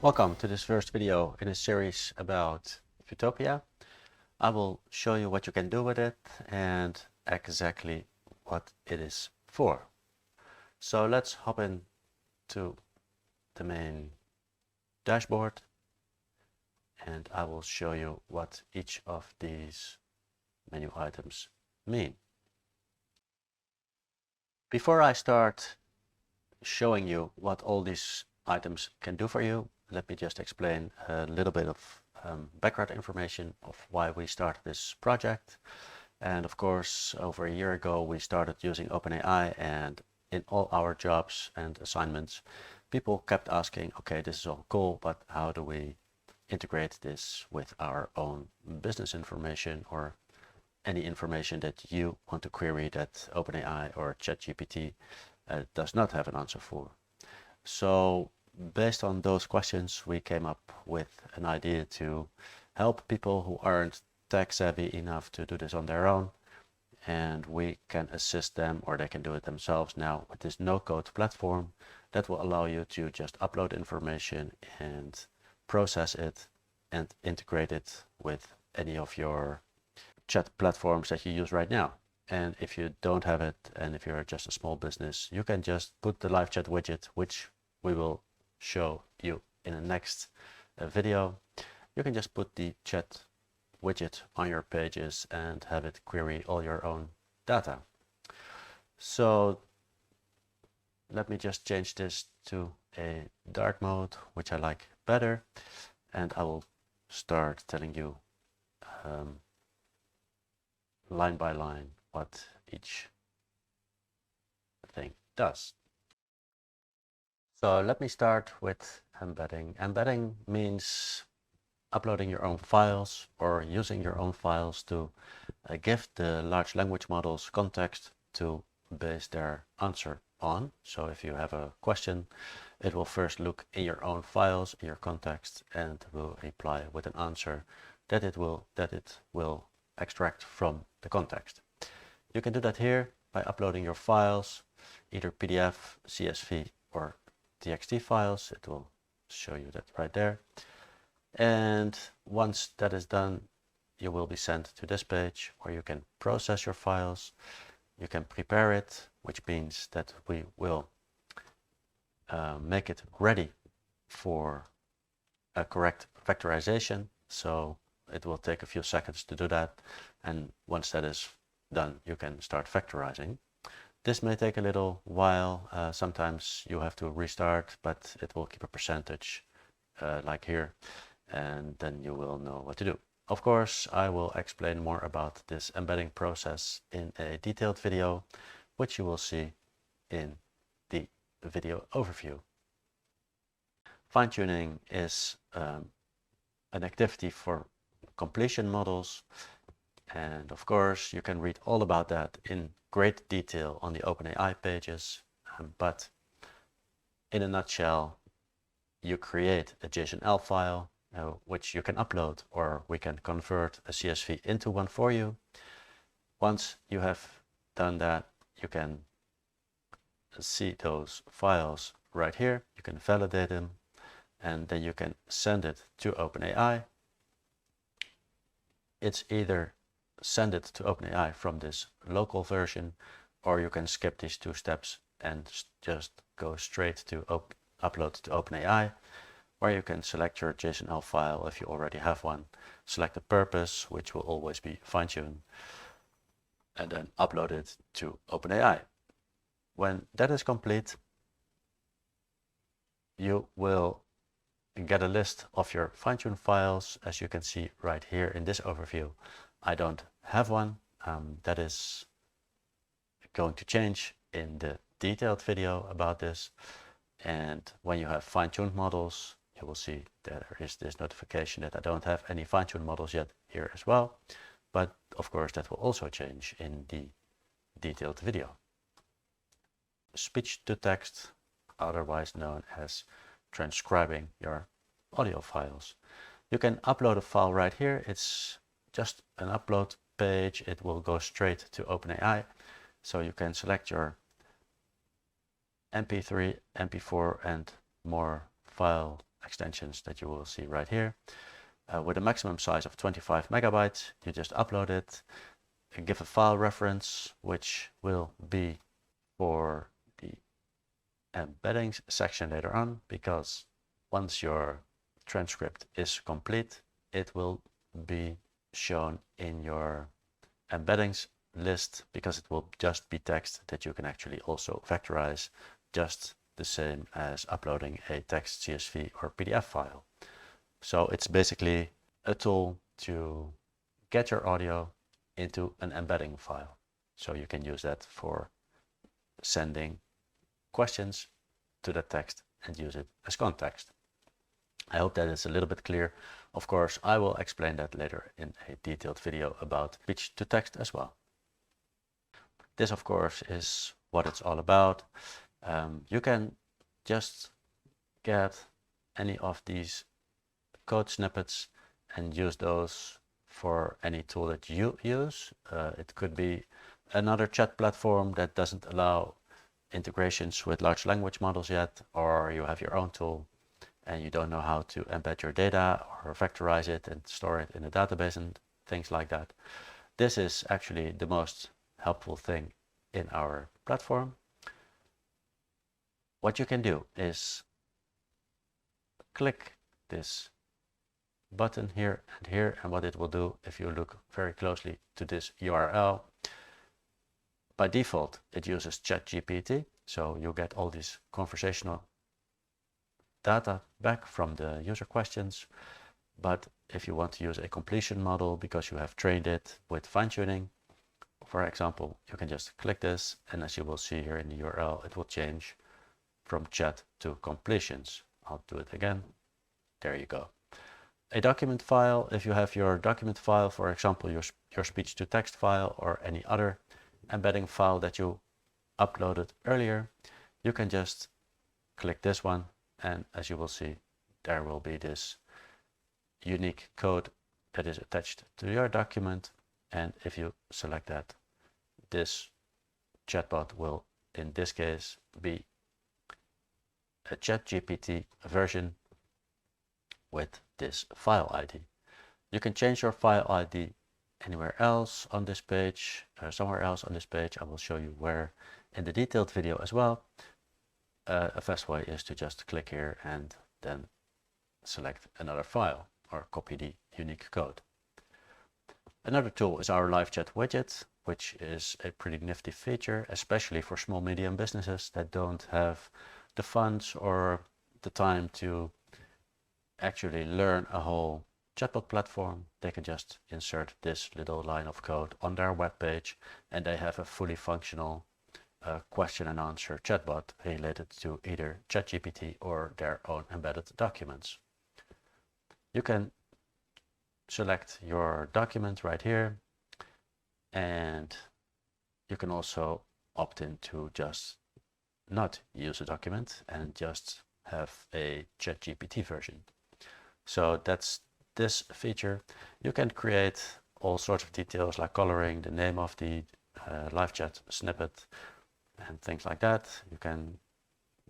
Welcome to this first video in a series about Futopia. I will show you what you can do with it and exactly what it is for. So let's hop into the main dashboard and I will show you what each of these menu items mean. Before I start showing you what all these items can do for you, let me just explain a little bit of background information of why we started this project. And of course, over a year ago, we started using OpenAI, and in all our jobs and assignments, people kept asking, okay, this is all cool, but how do we integrate this with our own business information or any information that you want to query that OpenAI or ChatGPT does not have an answer for? So based on those questions, we came up with an idea to help people who aren't tech savvy enough to do this on their own, and we can assist them, or they can do it themselves now with this no-code platform that will allow you to just upload information and process it and integrate it with any of your chat platforms that you use right now. And if you don't have it, and if you're just a small business, you can just put the live chat widget, which we will show you in the next video. You can just put the chat widget on your pages and have it query all your own data. So let me just change this to a dark mode, which I like better, and I will start telling you line by line what each thing does. So let me start with embedding. Embedding means uploading your own files or using your own files to give the large language models context to base their answer on. So if you have a question, it will first look in your own files, in your context, and will reply with an answer that it will extract from the context. You can do that here by uploading your files, either PDF, CSV, or TXT files. It will show you that right there. And once that is done, you will be sent to this page where you can process your files. You can prepare it, which means that we will make it ready for a correct vectorization. So it will take a few seconds to do that. And once that is done, you can start vectorizing. This may take a little while. Sometimes you have to restart, but it will keep a percentage like here, and then you will know what to do. Of course, I will explain more about this embedding process in a detailed video, which you will see in the video overview. Fine-tuning is an activity for completion models, and of course you can read all about that in great detail on the OpenAI pages, but in a nutshell, you create a JSON-L file which you can upload, or we can convert a CSV into one for you. Once you have done that, you can see those files right here. You can validate them, and then you can send it to OpenAI. It's either send it to OpenAI from this local version, or you can skip these two steps and just go straight to upload to OpenAI, where you can select your JSON-L file if you already have one, select the purpose, which will always be fine-tuned, and then upload it to OpenAI. When that is complete, you will get a list of your fine-tuned files, as you can see right here in this overview. I don't have one. That is going to change in the detailed video about this. And when you have fine-tuned models, you will see that there is this notification that I don't have any fine-tuned models yet here as well. But of course, that will also change in the detailed video. Speech to text, otherwise known as transcribing your audio files. You can upload a file right here. It's just an upload page. It will go straight to OpenAI. So you can select your MP3, MP4 and more file extensions that you will see right here. With a maximum size of 25 megabytes, you just upload it and give a file reference, which will be for the embeddings section later on, because once your transcript is complete, it will be shown in your embeddings list, because it will just be text that you can actually also vectorize, just the same as uploading a text CSV or PDF file. So it's basically a tool to get your audio into an embedding file. So you can use that for sending questions to the text and use it as context. I hope that is a little bit clear. Of course, I will explain that later in a detailed video about speech to text as well. This, of course, is what it's all about. You can just get any of these code snippets and use those for any tool that you use. It could be another chat platform that doesn't allow integrations with large language models yet, or you have your own tool and you don't know how to embed your data or vectorize it and store it in a database and things like that. This is actually the most helpful thing in our platform. What you can do is click this button here and here, and what it will do, if you look very closely to this URL, by default it uses ChatGPT, so you get all these conversational data back from the user questions. But if you want to use a completion model because you have trained it with fine-tuning, for example, you can just click this, and as you will see here in the URL, it will change from chat to completions. I'll do it again. There you go. A document file, if you have your document file, for example, your speech to text file or any other embedding file that you uploaded earlier, you can just click this one, and as you will see, there will be this unique code that is attached to your document. And if you select that, this chatbot will, in this case, be a ChatGPT version with this file ID. You can change your file ID anywhere else on this page, or somewhere else on this page. I will show you where in the detailed video as well. A fast way is to just click here and then select another file or copy the unique code. Another tool is our live chat widget, which is a pretty nifty feature, especially for small medium businesses that don't have the funds or the time to actually learn a whole chatbot platform. They can just insert this little line of code on their web page, and they have a fully functional question and answer chatbot related to either ChatGPT or their own embedded documents. You can select your document right here, and you can also opt in to just not use a document and just have a ChatGPT version. So that's this feature. You can create all sorts of details like coloring, the name of the live chat snippet and things like that. You can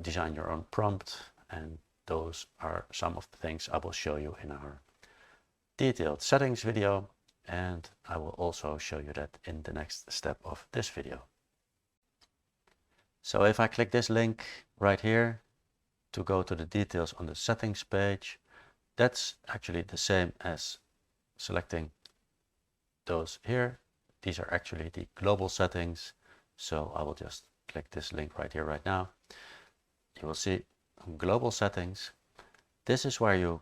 design your own prompt, and those are some of the things I will show you in our detailed settings video, and I will also show you that in the next step of this video. So if I click this link right here to go to the details on the settings page, that's actually the same as selecting those here. These are actually the global settings. So I will just click this link right here right now. You will see global settings. This is where you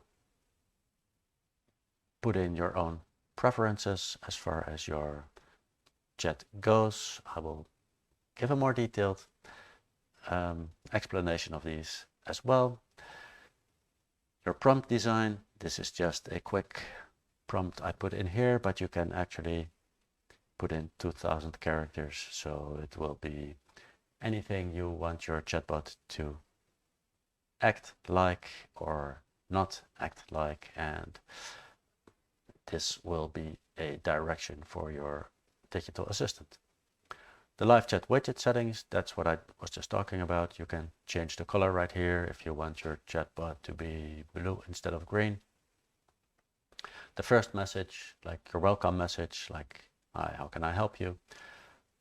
put in your own preferences as far as your chat goes. I will give a more detailed explanation of these as well. Your prompt design, this is just a quick prompt I put in here, but you can actually put in 2000 characters, so it will be anything you want your chatbot to act like or not act like, and this will be a direction for your digital assistant. The live chat widget settings, that's what I was just talking about. You can change the color right here if you want your chatbot to be blue instead of green. The first message, like your welcome message, like, hi, how can I help you?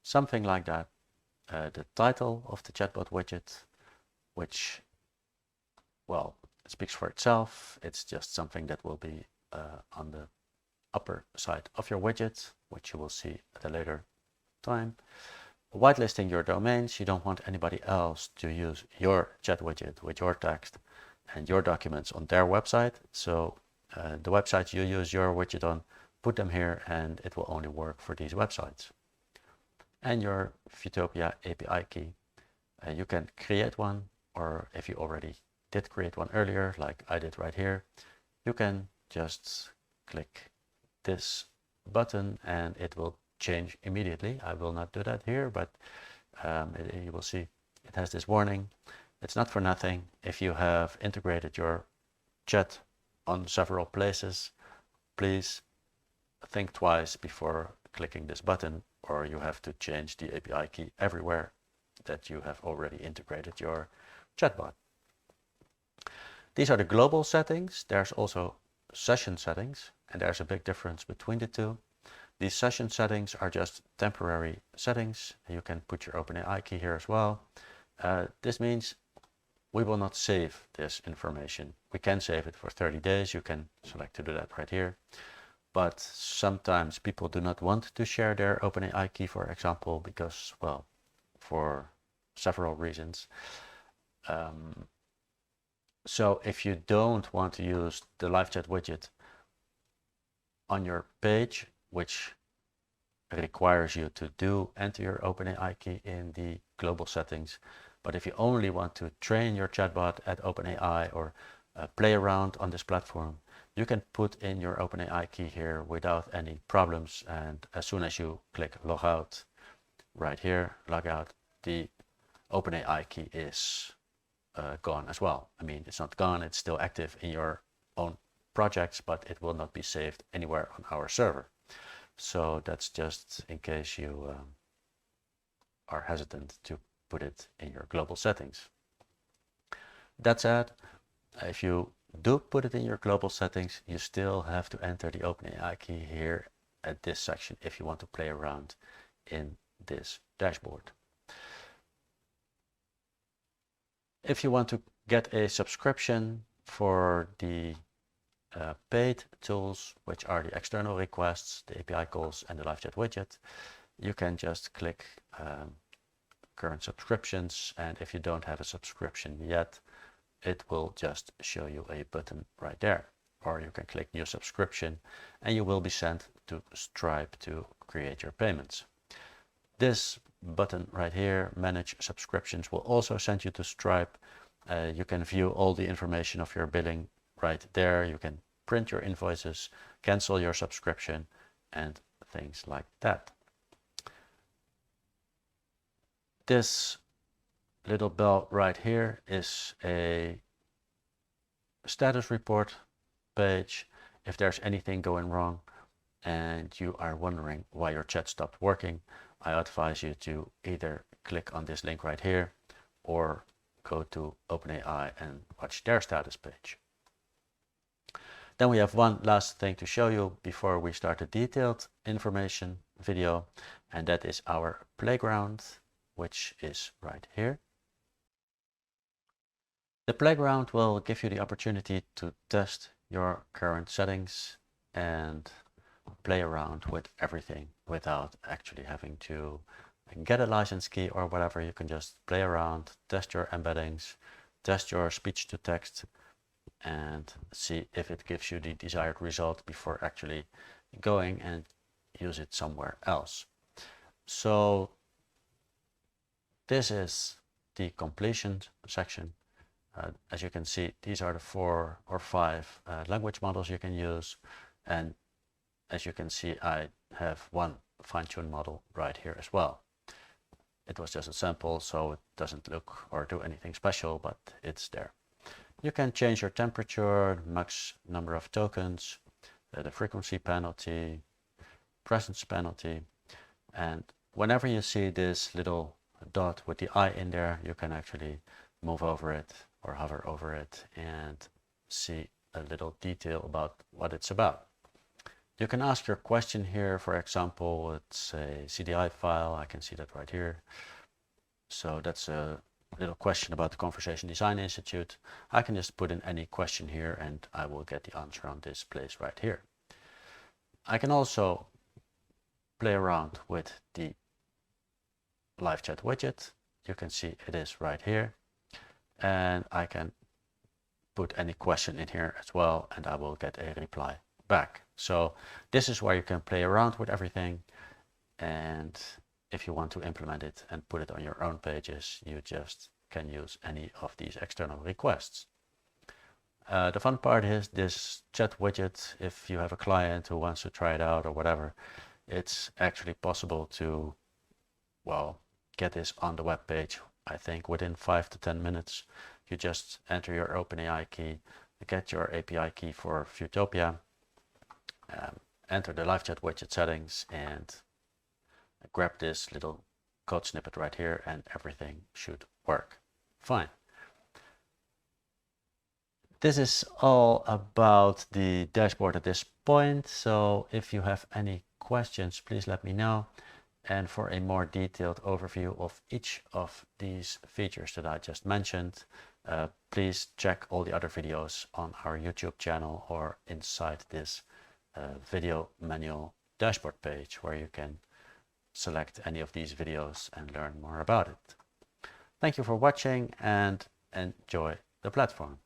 Something like that. The title of the chatbot widget, which, well, it speaks for itself. It's just something that will be on the upper side of your widget, which you will see at a later time. Whitelisting your domains. You don't want anybody else to use your chat widget with your text and your documents on their website. So the websites you use your widget on, put them here and it will only work for these websites. And your Futopia API key. You can create one, or if you already did create one earlier, like I did right here, you can just click this button and it will change immediately. I will not do that here, but you will see it has this warning. It's not for nothing. If you have integrated your chat on several places, please think twice before clicking this button, or you have to change the API key everywhere that you have already integrated your chatbot. These are the global settings. There's also session settings, and there's a big difference between the two. These session settings are just temporary settings. You can put your OpenAI key here as well. This means we will not save this information. We can save it for 30 days. You can select to do that right here. But sometimes people do not want to share their OpenAI key, for example, because, well, for several reasons. So if you don't want to use the live chat widget on your page, which requires you to enter your OpenAI key in the global settings, but if you only want to train your chatbot at OpenAI or play around on this platform, you can put in your OpenAI key here without any problems. And as soon as you click log out right here, log out, the OpenAI key is gone as well. I mean, it's not gone, it's still active in your own projects, but it will not be saved anywhere on our server. So that's just in case you are hesitant to put it in your global settings. That said, if you do put it in your global settings, you still have to enter the OpenAI key here at this section if you want to play around in this dashboard. If you want to get a subscription for the paid tools, which are the external requests, the API calls, and the live chat widget, you can just click current subscriptions. And if you don't have a subscription yet, it will just show you a button right there. Or you can click new subscription and you will be sent to Stripe to create your payments. This button right here, manage subscriptions, will also send you to Stripe. You can view all the information of your billing right there. You can print your invoices, cancel your subscription, and things like that. This little bell right here is a status report page. If there's anything going wrong and you are wondering why your chat stopped working, I advise you to either click on this link right here or go to OpenAI and watch their status page. Then we have one last thing to show you before we start the detailed information video, and that is our playground, which is right here. The playground will give you the opportunity to test your current settings and play around with everything without actually having to get a license key or whatever. You can just play around, test your embeddings, test your speech to text, and see if it gives you the desired result before actually going and use it somewhere else. So this is the completion section. As you can see, these are the 4 or 5 language models you can use, and as you can see, I have one fine-tuned model right here as well. It was just a sample, so it doesn't look or do anything special, but it's there. You can change your temperature, max number of tokens, the frequency penalty, presence penalty, and whenever you see this little dot with the eye in there, you can actually move over it or hover over it and see a little detail about what it's about. You can ask your question here. For example, it's a CDI file. I can see that right here. So that's a little question about the Conversation Design Institute. I can just put in any question here and I will get the answer on this place right here. I can also play around with the live chat widget. You can see it is right here, and I can put any question in here as well and I will get a reply back. So this is where you can play around with everything, and if you want to implement it and put it on your own pages, you just can use any of these external requests. The fun part is this chat widget. If you have a client who wants to try it out or whatever, it's actually possible to, well, get this on the web page. I think within 5 to 10 minutes. You just enter your OpenAI key, get your API key for Futopia, enter the live chat widget settings and grab this little code snippet right here and everything should work fine. This is all about the dashboard at this point. So if you have any questions, please let me know. And for a more detailed overview of each of these features that I just mentioned, please check all the other videos on our YouTube channel or inside this video manual dashboard page where you can select any of these videos and learn more about it. Thank you for watching and enjoy the platform.